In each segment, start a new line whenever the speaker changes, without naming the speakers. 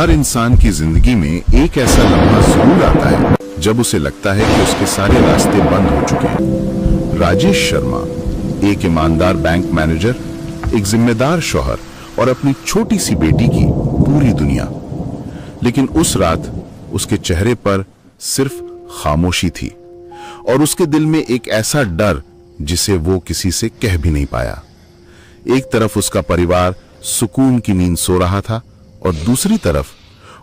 हर इंसान की जिंदगी में एक ऐसा लम्हा जरूर आता है जब उसे लगता है कि उसके सारे रास्ते बंद हो चुके हैं। राजेश शर्मा एक ईमानदार बैंक मैनेजर, एक जिम्मेदार शौहर और अपनी छोटी सी बेटी की पूरी दुनिया। लेकिन उस रात उसके चेहरे पर सिर्फ खामोशी थी और उसके दिल में एक ऐसा डर जिसे वो किसी से कह भी नहीं पाया। एक तरफ उसका परिवार सुकून की नींद सो रहा था और दूसरी तरफ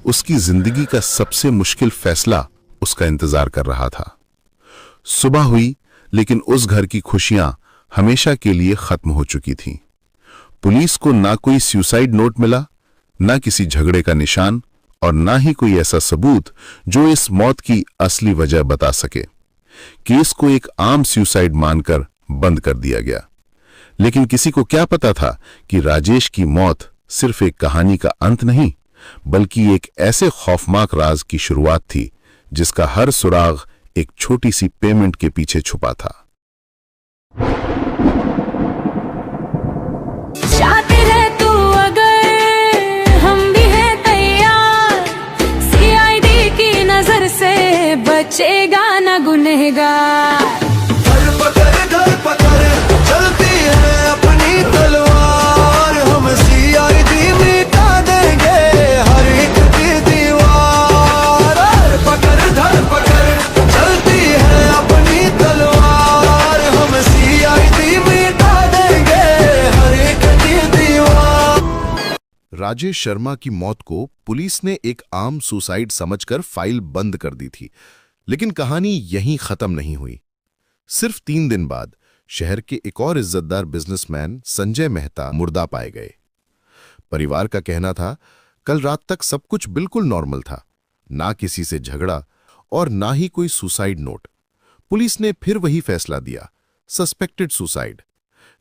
उसकी जिंदगी का सबसे मुश्किल फैसला उसका इंतजार कर रहा था। सुबह हुई, लेकिन उस घर की खुशियां हमेशा के लिए खत्म हो चुकी थीं। पुलिस को ना कोई सुसाइड नोट मिला, ना किसी झगड़े का निशान और ना ही कोई ऐसा सबूत जो इस मौत की असली वजह बता सके। केस को एक आम सुसाइड मानकर बंद कर दिया गया। लेकिन किसी को क्या पता था कि राजेश की मौत सिर्फ एक कहानी का अंत नहीं, बल्कि एक ऐसे खौफनाक राज की शुरुआत थी जिसका हर सुराग एक छोटी सी पेमेंट के पीछे छुपा था।
जाते रह तू अगर, हम भी हैं तैयार, सीआईडी की नजर से बचेगा ना गुनहगार।
चलती है अपनी तलवार, हम सीआईडी मिटा देंगे हर एक की दीवार। धर पकड़ चलती है अपनी तलवार, हम सीआईडी मिटा देंगे हर एक की दीवार।
राजेश शर्मा की मौत को पुलिस ने एक आम सुसाइड समझकर फाइल बंद कर दी थी, लेकिन कहानी यहीं खत्म नहीं हुई। सिर्फ 3 दिन बाद शहर के एक और इज्जतदार बिजनेसमैन संजय मेहता मुर्दा पाए गए। परिवार का कहना था कल रात तक सब कुछ बिल्कुल नॉर्मल था, ना किसी से झगड़ा और ना ही कोई सुसाइड नोट। पुलिस ने फिर वही फैसला दिया, सस्पेक्टेड सुसाइड।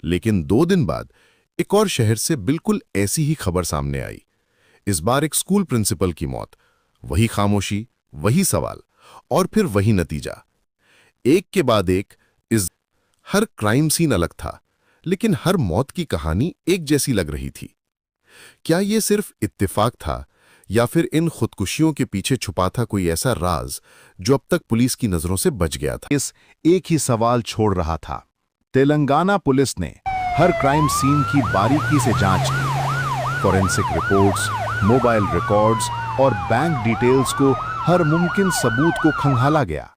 लेकिन 2 दिन बाद एक और शहर से बिल्कुल ऐसी ही खबर सामने आई। इस बार एक स्कूल प्रिंसिपल की मौत। वही खामोशी, वही सवाल और फिर वही नतीजा। एक के बाद एक हर क्राइम सीन अलग था, लेकिन हर मौत की कहानी एक जैसी लग रही थी। क्या यह सिर्फ इत्तेफाक था या फिर इन खुदकुशियों के पीछे छुपा था कोई ऐसा राज जो अब तक पुलिस की नजरों से बच गया था?
इस एक ही सवाल छोड़ रहा था। तेलंगाना पुलिस ने हर क्राइम सीन की बारीकी से जांच की। फॉरेंसिक रिपोर्ट्स, मोबाइल रिकॉर्ड्स और बैंक डिटेल्स को हर मुमकिन सबूत को खंगाला गया।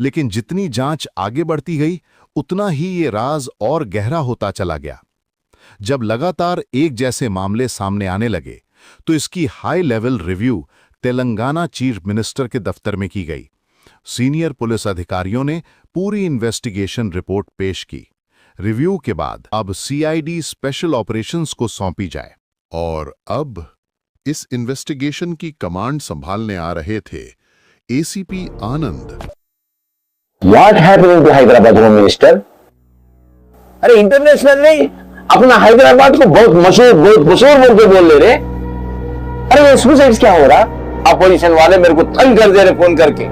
लेकिन जितनी जांच आगे बढ़ती गई, उतना ही ये राज और गहरा होता चला गया। जब लगातार एक जैसे मामले सामने आने लगे, तो इसकी high level review Telangana chief minister के दफ्तर में की गई। सीनियर पुलिस अधिकारियों ने पूरी इन्वेस्टिगेशन रिपोर्ट पेश की। रिव्यू के बाद अब सीआईडी स्पेशल ऑपरेशंस को सौंपी जाए।
और अब इस इन्वेस्टिगेशन की कमांड संभालने आ रहे थे ACP Anand.
What happened to Hyderabad home minister? अरे इंटरनेशनल नहीं, अपना हैदराबाद को बहुत मशहूर बोल के बोल ले रहे। अरे ये सुसाइड क्या हो रहा? अपोजिशन वाले मेरे को तंग कर दे रहे फोन करके।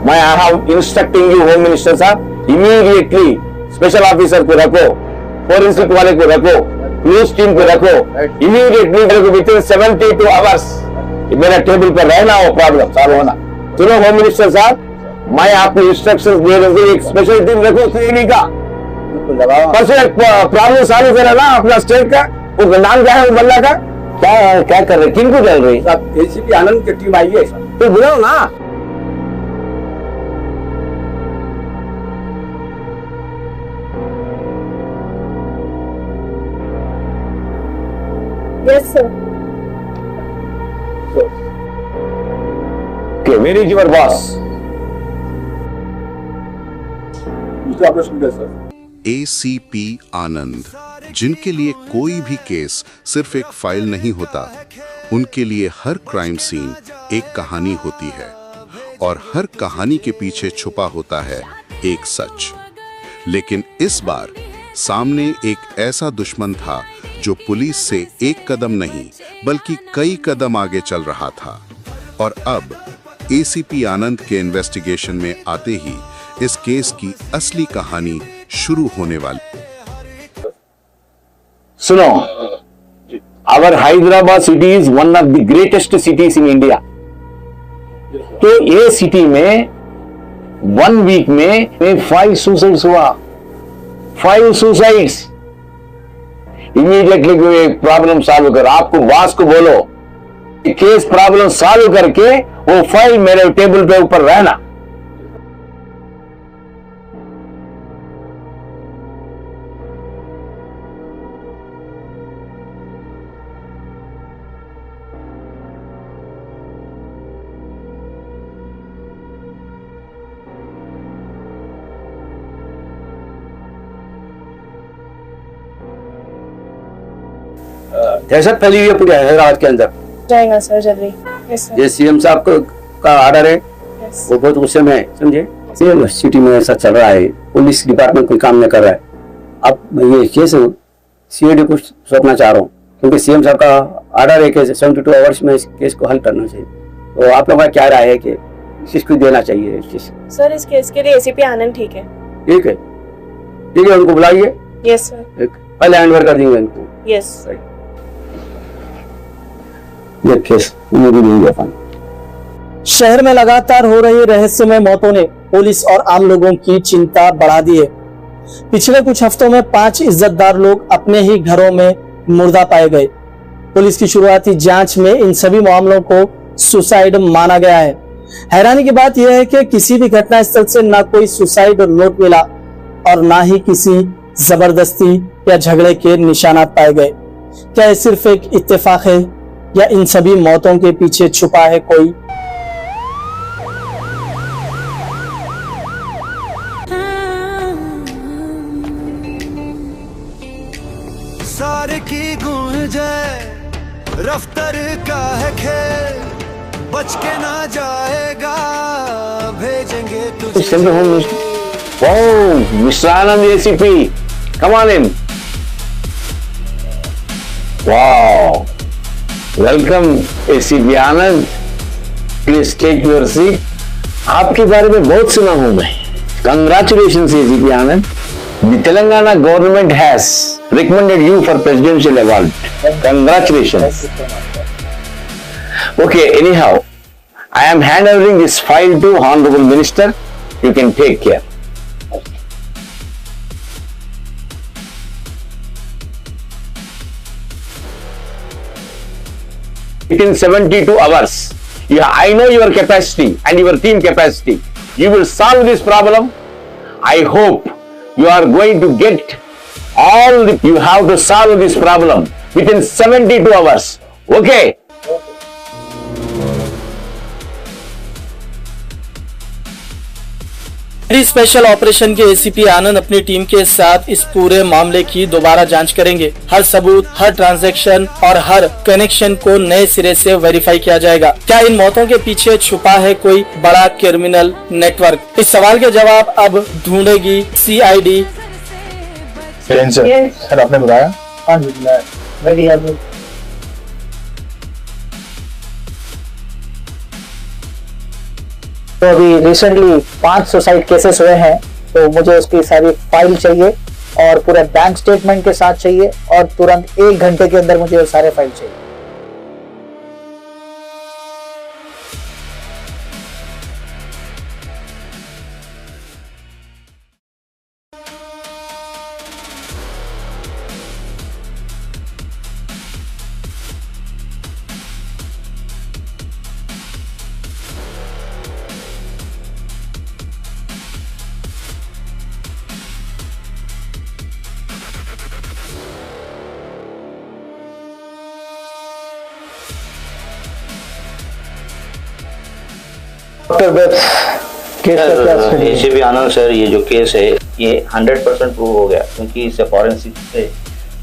मैं I have instructing you home minister साहब, इमीडिएटली स्पेशल ऑफिसर को रखो, फोरेंसिक वाले को रखो, न्यूज टीम को रखो, इमीडिएटली मेरे को विद इन 72 आवर्स मेरा टेबल पर रहना, वो प्रॉब्लम सॉल्व होना। सुनो होम मिनिस्टर साहब, मैं आपको इंस्ट्रक्शंस दे रहा हूँ, एक स्पेशल टीम रखो सीआईडी का, परसों प्रॉब्लम सॉल्व करा ना अपना स्टेट का। वो नाम क्या है वो बल्ला का? क्या कर रहे, किनको चल रही? एसीपी आनंद की टीम आई है, तो बुलाओ ना।
Yes sir.
Okay, where is your boss?
ACP Anand, जिनके लिए कोई भी केस सिर्फ एक फाइल नहीं होता, उनके लिए हर क्राइम सीन एक कहानी होती है और हर कहानी के पीछे छुपा होता है एक सच। लेकिन इस बार सामने एक ऐसा दुश्मन था जो पुलिस से एक कदम नहीं बल्कि कई कदम आगे चल रहा था। और अब एसीपी आनंद के इन्वेस्टिगेशन में आते ही इस केस की असली कहानी शुरू होने वाली।
सुनो, Our Hyderabad city is one of the greatest cities in India. तो ये सिटी में 1 वीक में 5 सुसाइड्स हुआ, 5 सुसाइड्स। इमीडिएटली कोई प्रॉब्लम सॉल्व करो, आपको बॉस को बोलो केस प्रॉब्लम सॉल्व करके वो फाइल मेरे टेबल पे ऊपर रहना। दहशत फैली हुई है पूरे हैदराबाद के अंदर।
जाएगा सर जल्दी। Yes sir.
ये सीएम साहब का ऑर्डर है,
यस।
वो बहुत गुस्से में है, समझे। सिटी में ऐसा चल रहा है, पुलिस डिपार्टमेंट कोई काम नहीं कर रहा है। अब ये केस सीआईडी को सौंपना चाह रहा हूँ, क्योंकि सीएम साहब का ऑर्डर है कि 72 आवर्स में इस केस को हल करना चाहिए। तो आप लोगों का क्या राय है कि किसको देना चाहिए इस चीज?
सर इस केस के लिए एसीपी आनंद ठीक है।
ठीक है, ठीक है, उनको बुलाइए।
Yes sir.
पहले हैंडओवर कर देंगे इनको।
यस।
ये केस उन्हें भी नहीं दे।
शहर में लगातार हो रही रहस्यमय मौतों ने पुलिस और आम लोगों की चिंता बढ़ा दी है। पिछले कुछ हफ्तों में 5 इज्जतदार लोग अपने ही घरों में मुर्दा पाए गए। पुलिस की शुरुआती जांच में इन सभी मामलों को सुसाइड माना गया है। हैरानी की बात यह है कि किसी भी घटना स्थल से ना कोई सुसाइड नोट मिला और ना ही किसी जबरदस्ती या झगड़े के निशानात पाए गए। क्या यह सिर्फ एक इत्तेफाक है या इन सभी मौतों के पीछे छुपा है कोई?
सारे की गूंजे रफ्तार का है खेल, बच के ना जाएगा, भेजेंगे तुझे।
Oh, Mr. Anand ACP, come on in. Wow, welcome ACP Anand. Please take your seat. आपके बारे में बहुत सुना हूं मैं। Congratulations ACP Anand. The Telangana government has recommended you for presidential award. Congratulations. Okay, anyhow, I am handovering this file to Honorable Minister. You can take care. Within 72 hours, I know your capacity and your team capacity. You will solve this problem. I hope you are going to get you have to solve this problem within 72 hours. Okay?
Special operation के ACP आनंद अपनी team के साथ इस पूरे मामले की दोबारा जांच करेंगे। हर सबूत, हर ट्रांजैक्शन और हर कनेक्शन को नए सिरे से वेरीफाई किया जाएगा। क्या इन मौतों के पीछे छुपा है कोई बड़ा क्रिमिनल नेटवर्क? इस सवाल के जवाब अब ढूंढेगी सीआईडी।
सर आपने बताया? हाँ जी, बढ़िया।
तो अभी रिसेंटली 5 सुसाइड केसेस हुए हैं, तो मुझे उसकी सारी फाइल चाहिए और पूरे बैंक स्टेटमेंट के साथ चाहिए और तुरंत 1 घंटे के अंदर मुझे वो सारे फाइल चाहिए।
एसीपी आनंद सर, ये जो केस है ये 100% प्रूव हो गया, क्योंकि इससे फॉरेंसिक से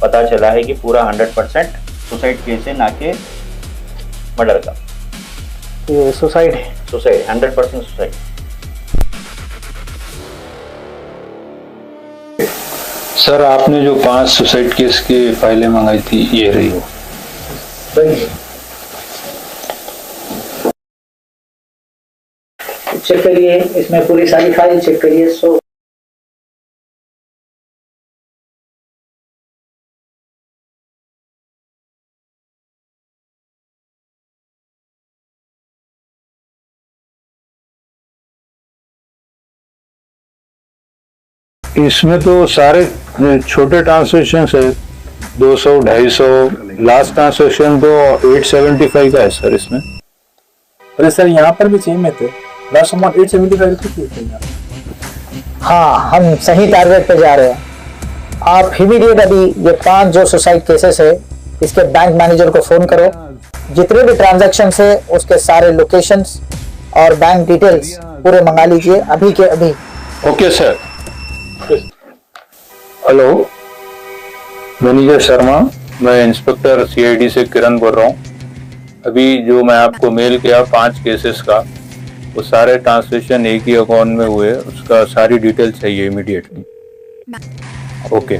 पता चला है कि पूरा 100% सुसाइड केस है, ना कि मर्डर का।
ये सुसाइड है?
Suicide, 100% suicide.
सर आपने जो 5 सुसाइड केस की फाइलें मंगाई थी, ये रही हो?
चेक करिए, इसमें पूरी सारी फाइल चेक करिए।
इसमें तो सारे छोटे ट्रांसलेशन है, 200, 250, लास्ट ट्रांसलेशन तो 875 का है सर इसमें।
अरे सर यहाँ पर भी सेम है थे, लास्ट अमाउंट 875 रुपये थी।
हाँ, हम सही टारगेट पे जा रहे हैं। आप इमीडिएट अभी ये 5 जो सुसाइड केसेस है इसके बैंक मैनेजर को फोन करो, जितने भी ट्रांजैक्शन है उसके सारे लोकेशंस और बैंक डिटेल्स पूरे मंगा लीजिए अभी के अभी।
Okay sir. Hello, manager Sharma, मैं इंस्पेक्टर सीआईडी से किरण बोल रहा हूँ। अभी जो मैं आपको मेल किया 5 केसेस का, वो सारे ट्रांसलेशन एक ही अकाउंट में हुए, उसका सारी डिटेल चाहिए इमीडिएटली। ओके।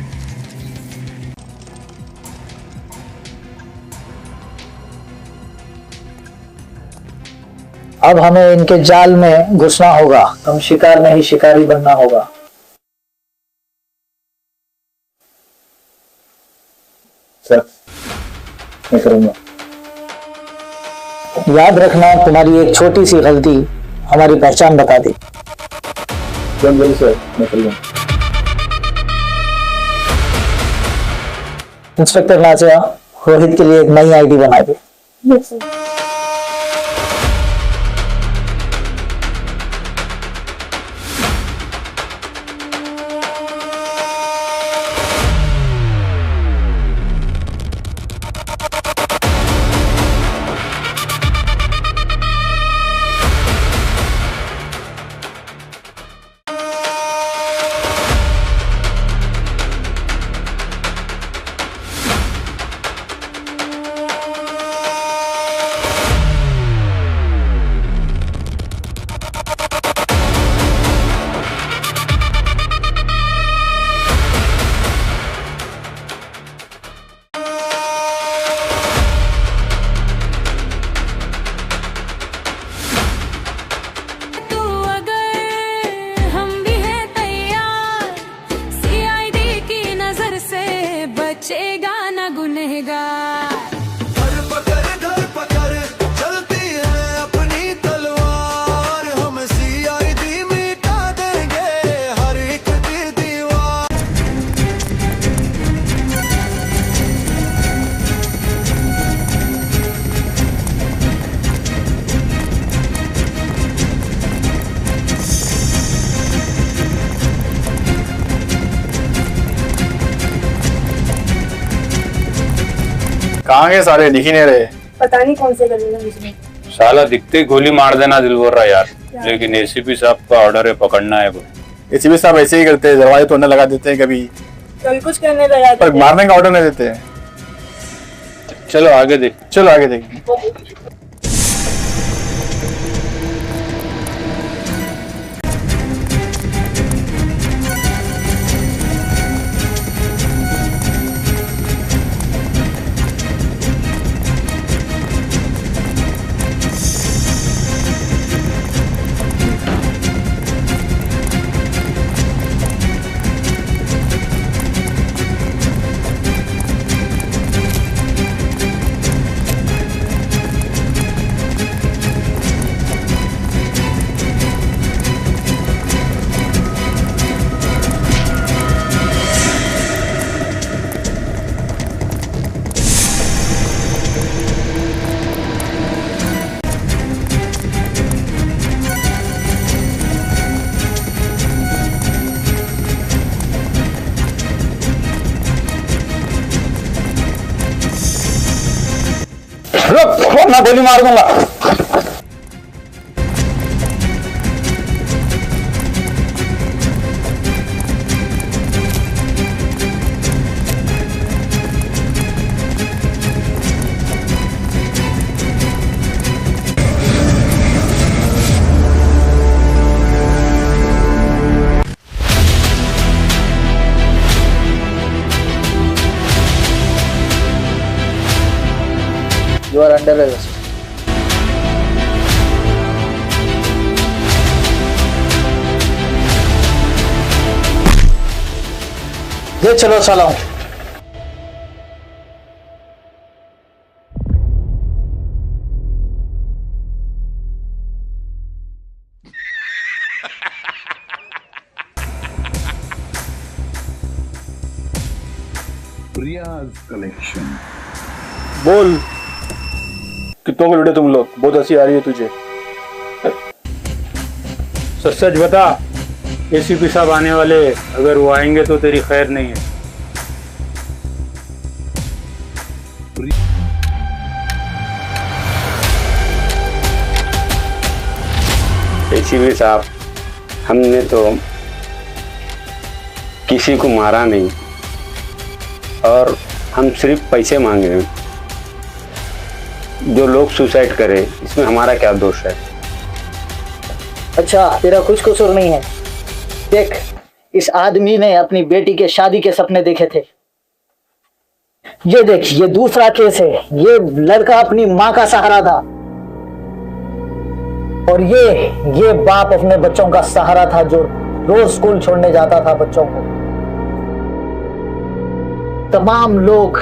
अब हमें इनके जाल में घुसना होगा, हम शिकार नहीं शिकारी बनना होगा।
सर मैं करूंगा।
याद रखना, तुम्हारी एक छोटी सी गलती हमारी पहचान बता दी।
सर मैं करूंगा।
इंस्पेक्टर नाजिया, रोहित के लिए एक नई आईडी बना दे।
तू अगर हम भी हैं तैयार, सीआईडी की नजर से बचेगा ना गुनहगार।
धर पकड़ चलती है अपनी तलवार, हम सीआईडी मिटा देंगे हर एक की दीवार।
कहाँ गए सारे, दिख ही नहीं रहे।
पता नहीं कौन से गली में मुझे।
साला दिखते ही गोली मार देना दिल बोल रहा है यार, लेकिन एसीपी साहब का ऑर्डर है, पकड़ना है।
एसीपी साहब ऐसे ही करते हैं, दरवाजे तोड़ने लगा देते हैं कभी,
कल कुछ करने लगा
पर मारने का ऑर्डर नहीं देते हैं।
चलो आगे देख।
चलो आगे देखिए।
वरना गोली मार दूंगा।
You are under arrest. ले चलो सालों।
बोल कितनों को लूटे तुम लोग, बहुत हंसी आ रही है तुझे।
सच सच बता, एसीपी साहब आने वाले, अगर वो आएंगे तो तेरी खैर नहीं है।
एसीपी साहब, हमने तो किसी को मारा नहीं और हम सिर्फ पैसे मांगे हैं। जो लोग सुसाइड करे इसमें हमारा क्या दोष है?
अच्छा, तेरा कुछ कसूर नहीं है। देख, इस आदमी ने अपनी बेटी के शादी के सपने देखे थे। ये देख, ये दूसरा केस है। ये लड़का अपनी माँ का सहारा था और ये बाप अपने बच्चों का सहारा था, जो रोज स्कूल छोड़ने जाता था बच्चों को। तमाम लोग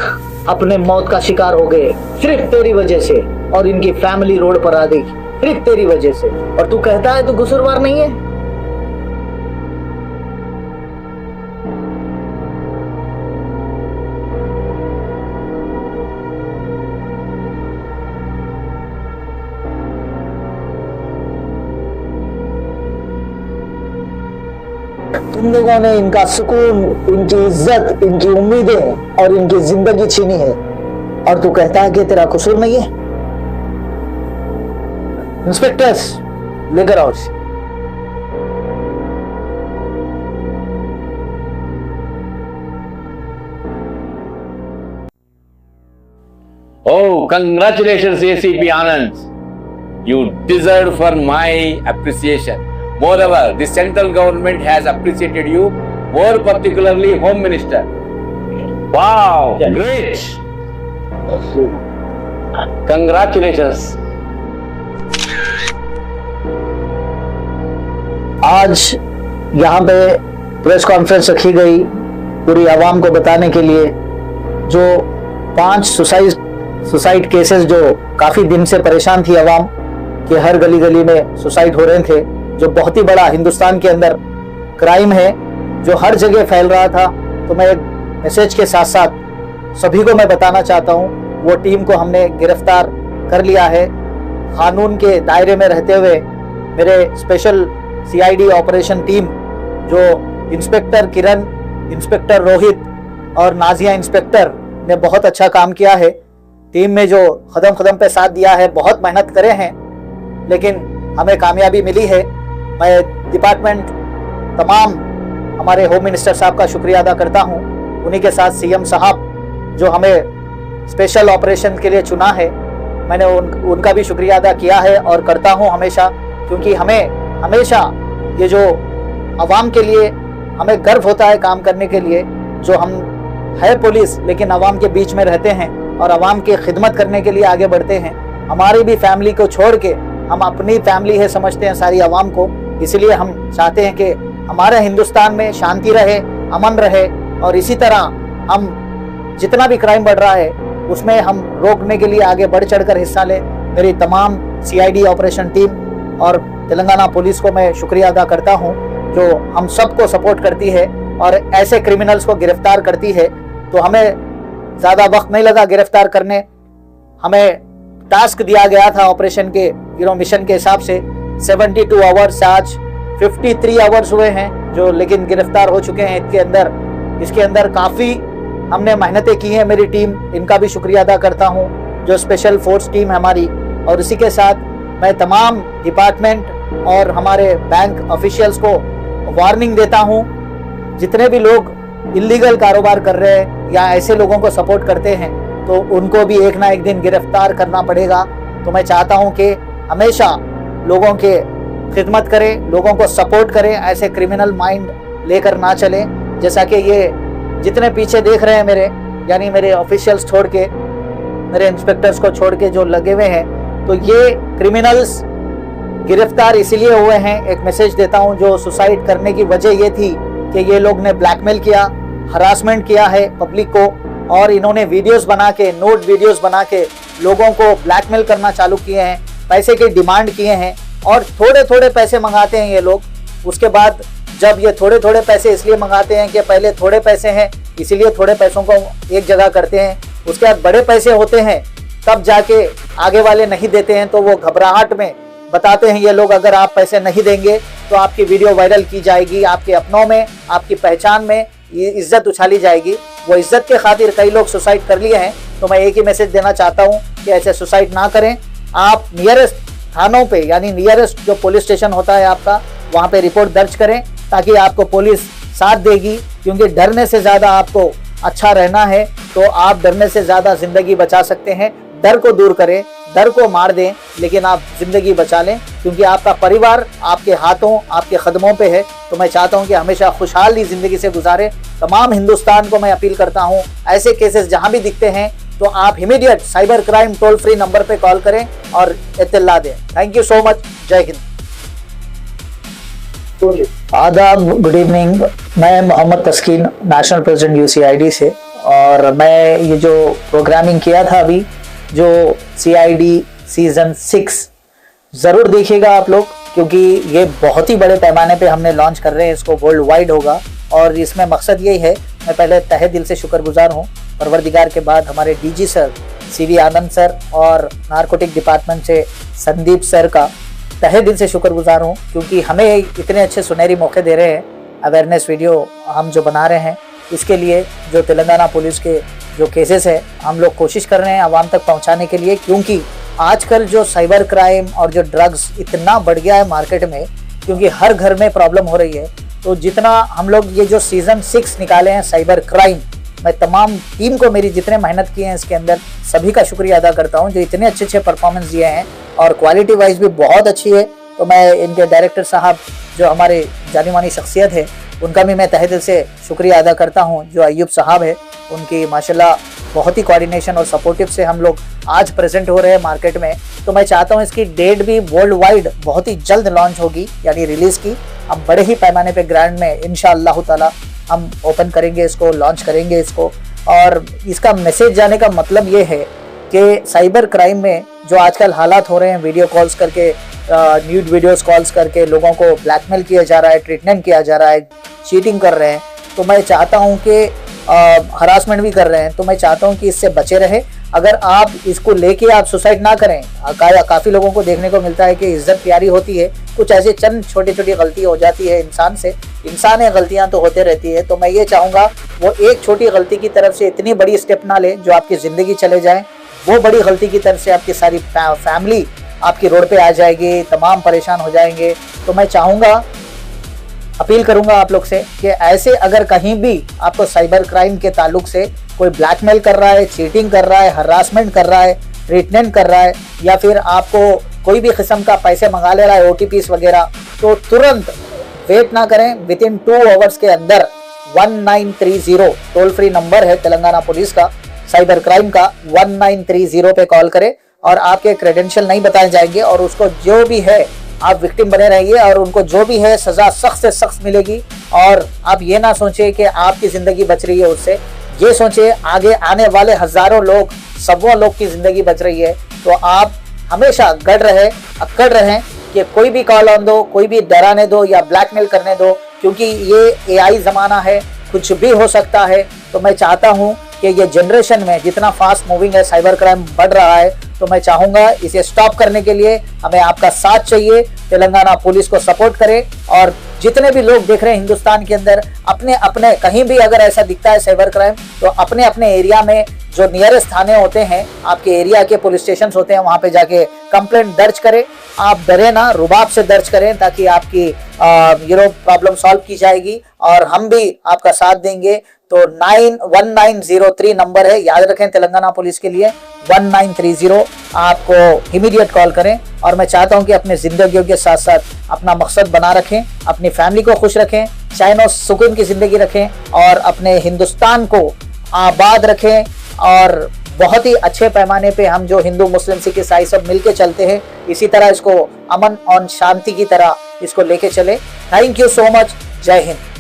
अपने मौत का शिकार हो गए सिर्फ तेरी वजह से, और इनकी फैमिली रोड पर आ गई सिर्फ तेरी वजह से, और तू कहता है तू कसूरवार नहीं है। तुम लोगों ने इनका सुकून, इनकी इज्जत, इनकी उम्मीदें और इनकी जिंदगी छीनी है, और तू कहता है कि तेरा कसूर नहीं है। इंस्पेक्टर्स, लेकर आओ।
Oh, congratulations, ACP Anand. You deserve for my appreciation. Moreover, the central government has appreciated you, more particularly Home Minister. Wow, great. Congratulations.
आज यहाँ पे प्रेस कॉन्फ्रेंस रखी गई पूरी आवाम को बताने के लिए, जो 5 सुसाइड केसेस जो काफी दिन से परेशान थी आवाम, कि हर गली गली में सुसाइड हो रहे थे, जो बहुत ही बड़ा हिंदुस्तान के अंदर क्राइम है जो हर जगह फैल रहा था। तो मैं एक मैसेज के साथ साथ सभी को मैं बताना चाहता हूँ, वो टीम को हमने गिरफ्तार कर लिया है। कानून के दायरे में रहते हुए मेरे स्पेशल CID ऑपरेशन टीम, जो इंस्पेक्टर किरण, इंस्पेक्टर रोहित और नाजिया इंस्पेक्टर ने बहुत अच्छा काम किया है। टीम में जो कदम कदम पे साथ दिया है, बहुत मेहनत करे हैं, लेकिन हमें कामयाबी मिली है। मैं डिपार्टमेंट, तमाम हमारे होम मिनिस्टर साहब का शुक्रिया अदा करता हूं। उन्हीं के साथ CM साहब जो हमें स्पेशल ऑपरेशन के लिए चुना है, मैंने उनका भी शुक्रिया अदा किया है और करता हूं हमेशा, क्योंकि हमें हमेशा ये जो आवाम के लिए हमें गर्व होता है काम करने के लिए, जो हम है पुलिस लेकिन आवाम के बीच में रहते हैं और आवाम की खिदमत करने के लिए आगे बढ़ते हैं। हमारी भी फैमिली को छोड़ के हम अपनी फैमिली है समझते हैं सारी आवाम को, इसलिए हम चाहते हैं कि हमारे हिंदुस्तान में शांति रहे, अमन रहे, और इसी तरह हम जितना भी क्राइम बढ़ रहा है उसमें हम रोकने के लिए आगे बढ़ चढ़कर हिस्सा लें। मेरी तमाम CID ऑपरेशन टीम और तेलंगाना पुलिस को मैं शुक्रिया अदा करता हूं, जो हम सबको सपोर्ट करती है और ऐसे क्रिमिनल्स को गिरफ्तार करती है। तो हमें ज़्यादा वक्त नहीं लगा गिरफ्तार करने। हमें टास्क दिया गया था ऑपरेशन के मिशन के हिसाब से 72 आवर्स, आज 53 आवर्स हुए हैं जो, लेकिन गिरफ्तार हो चुके हैं। इसके अंदर काफ़ी हमने मेहनतें की हैं। मेरी टीम, इनका भी शुक्रिया अदा करता हूं, जो स्पेशल फोर्स टीम है हमारी। और इसी के साथ मैं तमाम डिपार्टमेंट और हमारे बैंक ऑफिशियल्स को वार्निंग देता हूं, जितने भी लोग इलीगल कारोबार कर रहे हैं या ऐसे लोगों को सपोर्ट करते हैं, तो उनको भी एक ना एक दिन गिरफ्तार करना पड़ेगा। तो मैं चाहता हूं कि हमेशा लोगों के खिदमत करें, लोगों को सपोर्ट करें, ऐसे क्रिमिनल माइंड लेकर ना चलें। जैसा कि ये जितने पीछे देख रहे हैं मेरे, यानी मेरे ऑफिशियल्स छोड़ के, मेरे इंस्पेक्टर्स को छोड़ के जो लगे हुए हैं, तो ये क्रिमिनल्स गिरफ्तार इसीलिए हुए हैं। एक मैसेज देता हूं, जो सुसाइड करने की वजह ये थी कि ये लोग ने ब्लैकमेल किया, हरासमेंट किया है पब्लिक को, और इन्होंने वीडियोस बना के, नोट वीडियोस बना के लोगों को ब्लैकमेल करना चालू किए हैं, पैसे की डिमांड किए हैं, और थोड़े थोड़े पैसे मंगाते हैं ये लोग। उसके बाद जब ये थोड़े थोड़े पैसे इसलिए मंगाते हैं कि पहले थोड़े पैसे हैं इसीलिए थोड़े पैसों को एक जगह करते हैं, उसके बाद बड़े पैसे होते हैं तब जाके आगे वाले नहीं देते हैं, तो वो घबराहट में बताते हैं ये लोग अगर आप पैसे नहीं देंगे तो आपकी वीडियो वायरल की जाएगी, आपके अपनों में, आपकी पहचान में ये इज्जत उछाली जाएगी। वो इज्जत के खातिर कई लोग सुसाइड कर लिए हैं। तो मैं एक ही मैसेज देना चाहता हूँ कि ऐसे सुसाइड ना करें। आप नियरेस्ट थानों पे यानी नियरेस्ट जो पुलिस स्टेशन होता है आपका, वहाँ पे रिपोर्ट दर्ज करें ताकि आपको पुलिस साथ देगी, क्योंकि डरने से ज़्यादा आपको अच्छा रहना है तो आप डरने से ज़्यादा ज़िंदगी बचा सकते हैं। डर को दूर करें, डर को मार दें, लेकिन आप ज़िंदगी बचा लें, क्योंकि आपका परिवार आपके हाथों, आपके कदमों पे है। तो मैं चाहता हूं कि हमेशा खुशहाली ज़िंदगी से गुजारें। तमाम हिंदुस्तान को मैं अपील करता हूं, ऐसे केसेस जहां भी दिखते हैं तो आप immediate cyber crime toll free number पे कॉल करें और इत्तला दें। Thank you so much. जय हिंद। आदाब, गुड इवनिंग। मैं मोहम्मद तस्कीन, नेशनल प्रेसिडेंट UCID से, और मैं ये जो प्रोग्रामिंग किया था अभी, जो CID सीजन 6 ज़रूर देखिएगा आप लोग, क्योंकि ये बहुत ही बड़े पैमाने पे हमने लॉन्च कर रहे हैं, इसको वर्ल्ड वाइड होगा। और इसमें मकसद यही है, मैं पहले तहे दिल से शुक्रगुजार हूँ परवरदिगार के बाद हमारे DG सर CV आनंद सर और नारकोटिक डिपार्टमेंट से संदीप सर का तहे दिल से शुक्रगुजार हूँ, क्योंकि हमें इतने अच्छे सुनहरी मौके दे रहे हैं। अवेयरनेस वीडियो हम जो बना रहे हैं, इसके लिए जो तेलंगाना पुलिस के जो केसेस है हम लोग कोशिश कर रहे हैं आवाम तक पहुंचाने के लिए, क्योंकि आजकल जो साइबर क्राइम और जो ड्रग्स इतना बढ़ गया है मार्केट में, क्योंकि हर घर में प्रॉब्लम हो रही है। तो जितना हम लोग ये जो सीजन 6 निकाले हैं साइबर क्राइम, मैं तमाम टीम को, मेरी जितने मेहनत किए हैं इसके अंदर, सभी का शुक्रिया अदा करता हूँ जो इतने अच्छे अच्छे परफॉर्मेंस दिए हैं और क्वालिटी वाइज भी बहुत अच्छी है। तो मैं इनके डायरेक्टर साहब जो हमारे जानी मानी शख्सियत है, उनका भी मैं तहे दिल से शुक्रिया अदा करता हूं। जो अय्यूब साहब है, उनकी माशाल्लाह बहुत ही कोऑर्डिनेशन और सपोर्टिव से हम लोग आज प्रेजेंट हो रहे हैं मार्केट में। तो मैं चाहता हूं इसकी डेट भी वर्ल्ड वाइड बहुत ही जल्द लॉन्च होगी, यानी रिलीज़ की। हम बड़े ही पैमाने पे ग्रैंड में इंशाअल्लाह ताला हम ओपन करेंगे इसको, लॉन्च करेंगे इसको। और इसका मैसेज जाने का मतलब ये है कि साइबर क्राइम में जो आजकल हालात हो रहे हैं, वीडियो कॉल्स करके, न्यूड वीडियोस कॉल्स करके लोगों को ब्लैकमेल किया जा रहा है, ट्रीटमेंट किया जा रहा है, चीटिंग कर रहे हैं, तो मैं चाहता हूं कि हरासमेंट भी कर रहे हैं, तो मैं चाहता हूं कि इससे बचे रहे। अगर आप इसको लेके आप सुसाइड ना करें, काफ़ी लोगों को देखने को मिलता है कि इज्जत प्यारी होती है, कुछ ऐसे चंद छोटी छोटी गलती हो जाती है इंसान से, इंसान है, गलतियां तो होते रहती है। तो मैं ये चाहूँगा वो एक छोटी गलती की तरफ से इतनी बड़ी स्टेप ना ले जो आपकी ज़िंदगी चले जाए। वो बड़ी गलती की तरफ से आपकी सारी फैमिली आपकी रोड पे आ जाएगी, तमाम परेशान हो जाएंगे। तो मैं चाहूँगा, अपील करूंगा आप लोग से कि ऐसे अगर कहीं भी आपको साइबर क्राइम के ताल्लुक से कोई ब्लैकमेल कर रहा है, चीटिंग कर रहा है, हरासमेंट कर रहा है, ट्रीटमेंट कर रहा है, या फिर आपको कोई भी किस्म का पैसे मंगा ले रहा है, OTPs वगैरह, तो तुरंत वेट ना करें, विद इन 2 आवर्स के अंदर 1930 टोल फ्री नंबर है तेलंगाना पुलिस का, साइबर क्राइम का, 1930 पे कॉल करें और आपके क्रेडेंशियल नहीं बताए जाएंगे और उसको जो भी है आप विक्टिम बने रहिए और उनको जो भी है सजा सख्त से सख्त मिलेगी। और आप ये ना सोचिए कि आपकी ज़िंदगी बच रही है उससे, ये सोचिए आगे आने वाले हज़ारों लोग, सबों लोग की ज़िंदगी बच रही है। तो आप हमेशा गड़ रहे, अक्कड़ रहें कि कोई भी कॉल ऑन दो, कोई भी डराने दो या ब्लैकमेल करने दो, क्योंकि ये AI ज़माना है, कुछ भी हो सकता है। तो मैं चाहता हूँ कि ये जनरेशन में जितना फास्ट मूविंग है, साइबर क्राइम बढ़ रहा है, तो मैं चाहूँगा इसे स्टॉप करने के लिए हमें आपका साथ चाहिए। तेलंगाना पुलिस को सपोर्ट करें और जितने भी लोग देख रहे हैं हिंदुस्तान के अंदर, अपने अपने कहीं भी अगर ऐसा दिखता है साइबर क्राइम, तो अपने अपने एरिया में जो नियरेस्ट थाने होते हैं, आपके एरिया के पुलिस स्टेशन होते हैं, वहाँ पे जाके कंप्लेंट दर्ज करें। आप डरे ना, रुबाब से दर्ज करें, ताकि आपकी प्रॉब्लम सॉल्व की जाएगी और हम भी आपका साथ देंगे। तो 1903 नंबर है, याद रखें तेलंगाना पुलिस के लिए 1930, आपको इमीडिएट कॉल करें। और मैं चाहता हूं कि अपने जिंदगियों के साथ साथ अपना मकसद बना रखें, अपनी फैमिली को खुश रखें, चैन और सुकून की जिंदगी रखें और अपने हिंदुस्तान को आबाद रखें। और बहुत ही अच्छे पैमाने पे हम जो हिंदू मुस्लिम सिख ईसाई सब मिलके चलते हैं, इसी तरह इसको अमन और शांति की तरह इसको लेके चले। Thank you so much. जय हिंद।